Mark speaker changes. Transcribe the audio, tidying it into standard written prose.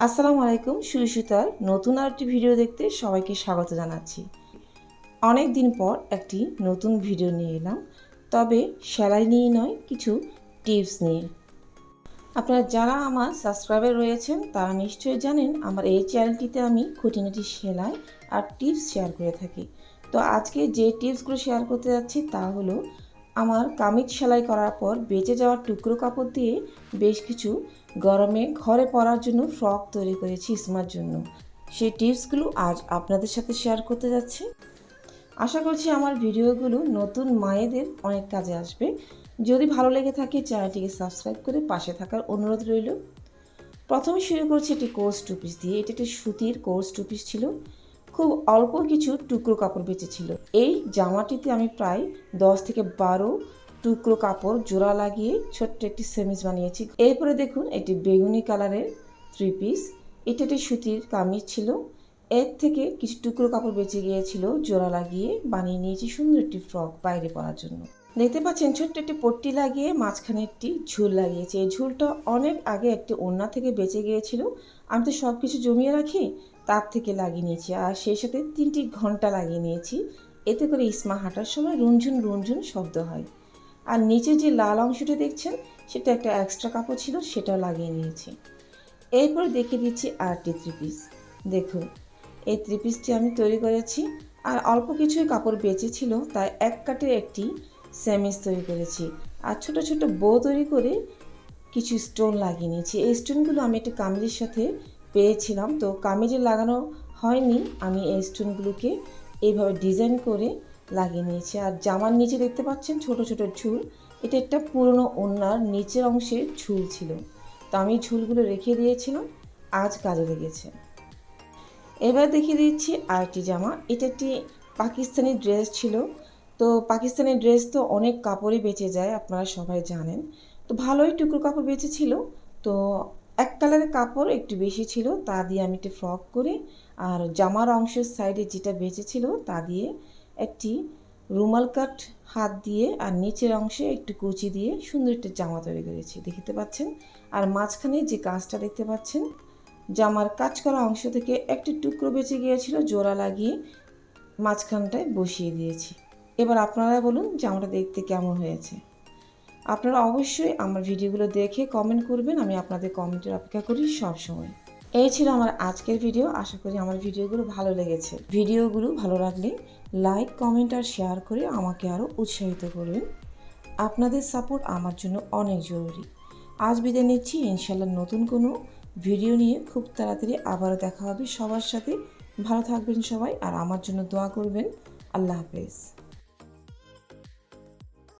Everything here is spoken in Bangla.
Speaker 1: আসসালামু আলাইকুম। সুতার নতুন আরেকটি ভিডিও দেখতে সবাইকে স্বাগত জানাচ্ছি। অনেক দিন পর একটি নতুন ভিডিও নিয়ে এলাম, তবে সেলাই নিয়ে নয়, কিছু টিপস নিয়ে। আপনারা যারা আমার সাবস্ক্রাইবার রয়েছেন তারা নিশ্চয়ই জানেন আমার এই চ্যানেলটিতে আমি খুঁটিনাটি সেলাই আর টিপস শেয়ার করে থাকি। তো আজকে যে টিপসগুলো শেয়ার করতে যাচ্ছি তা হলো আমার কামিজ সেলাই করার পর বেঁচে যাওয়ার টুকরো কাপড় দিয়ে বেশ কিছু গরমে ঘরে পরার জন্য ফ্রক তৈরি করেছি ইসমার জন্য। সেই টিপসগুলো আজ আপনাদের সাথে শেয়ার করতে যাচ্ছি। আশা করছি আমার ভিডিওগুলো নতুন মায়েদের অনেক কাজে আসবে। যদি ভালো লেগে থাকে চ্যানেলটিকে সাবস্ক্রাইব করে পাশে থাকার অনুরোধ রইল। প্রথমে শুরু করছি একটি কোর্স টু পিস দিয়ে। এটা একটি সুতির কোর্স টু পিস ছিল। খুব অল্প কিছু টুকরো কাপড় বেঁচেছিল। এই জামাটিতে আমি প্রায় 10 থেকে 12 টুকরো কাপড় জোড়া লাগিয়ে ছোট্ট একটি সেমিজ বানিয়েছি। এরপরে দেখুন এটি বেগুনি কালারের 3 পিস। এটা একটি সুতির কামিজ ছিল। এর থেকে কিছু টুকরো কাপড় বেঁচে গিয়েছিল, জোড়া লাগিয়ে বানিয়ে নিয়েছি সুন্দর একটি ফ্রক বাইরে পরার জন্য। দেখতে পাচ্ছেন ছোট্ট একটি পট্টি লাগিয়ে মাঝখানে একটি ঝুল লাগিয়েছি। এই ঝুলটা অনেক আগে একটি ওড়না থেকে বেঁচে গিয়েছিল। আমি তো সব কিছু জমিয়ে রাখি, তার থেকে লাগিয়ে নিয়েছি। আর সেই সাথে 3টি ঘন্টা লাগিয়ে নিয়েছি। এতে করে ইসমা হাঁটার সময় রুনঝুন রুনঝুন শব্দ হয়। আর নিচে যে লাল অংশটি দেখছেন সেটা একটা এক্সট্রা কাপড় ছিল, সেটাও লাগিয়ে নিয়েছি। এরপর দেখিয়ে দিচ্ছি আরেকটি 3 পিস। দেখুন এই 3 পিসটি আমি তৈরি করেছি। আর অল্প কিছুই কাপড় বেঁচে ছিল, তাই এক কাটের একটি সেমিজ তৈরি করেছি। আর ছোট ছোট বো তৈরি করে কিছু স্টোন লাগিয়ে নিয়েছি। এই স্টোনগুলো আমি একটা কামিজের সাথে পেয়েছিলাম, তো কামিজে লাগানো হয়নি। আমি এই স্টোনগুলোকে এইভাবে ডিজাইন করে লাগিয়ে নিয়েছি। আর জামার নিচে দেখতে পাচ্ছেন ছোট ছোট ঝুল। এটা একটা পুরনো ওড়নার নিচের অংশে ঝুল ছিল, তো আমি ঝুলগুলো রেখে দিয়েছিলাম, আজ কাজে লেগেছে। এবার দেখিয়ে দিচ্ছি আরেকটি জামা। এটা একটি পাকিস্তানি ড্রেস ছিল। তো পাকিস্তানি ড্রেস তো অনেক কাপড়ই বেঁচে যায়, আপনারা সবাই জানেন। তো ভালোই টুকরো কাপড় বেঁচেছিল। তো এক কালারের কাপড় একটু বেশি ছিল, তা দিয়ে আমি একটি ফ্রক করে, আর জামার অংশের সাইডে যেটা বেঁচেছিল তা দিয়ে একটি রুমাল কাট হাত দিয়ে আর নিচের অংশে একটু কুচি দিয়ে সুন্দর একটি জামা তৈরি করেছি, দেখতে পাচ্ছেন। আর মাঝখানে যে কাজটা দেখতে পাচ্ছেন, জামার কাজ করা অংশ থেকে একটি টুকরো বেঁচে গিয়েছিল, জোড়া লাগিয়ে মাঝখানটায় বসিয়ে দিয়েছি। এবার আপনারা বলুন জামাটা দেখতে কেমন হয়েছে। আপনারা অবশ্যই আমার ভিডিওগুলো দেখে কমেন্ট করবেন, আমি আপনাদের কমেন্টের অপেক্ষা করি সব সময়। এই ছিল আমার আজকের ভিডিও। আশা করি আমার ভিডিওগুলো ভালো লেগেছে। ভিডিওগুলো ভালো লাগলে লাইক, কমেন্ট আর শেয়ার করে আমাকে আরও উৎসাহিত করবেন। আপনাদের সাপোর্ট আমার জন্য অনেক জরুরি। আজ বিদায় নিচ্ছি, ইনশাল্লাহ নতুন কোনো ভিডিও নিয়ে খুব তাড়াতাড়ি আবারও দেখা হবে সবার সাথে। ভালো থাকবেন সবাই, আর আমার জন্য দোয়া করবেন। আল্লাহ হাফেজ।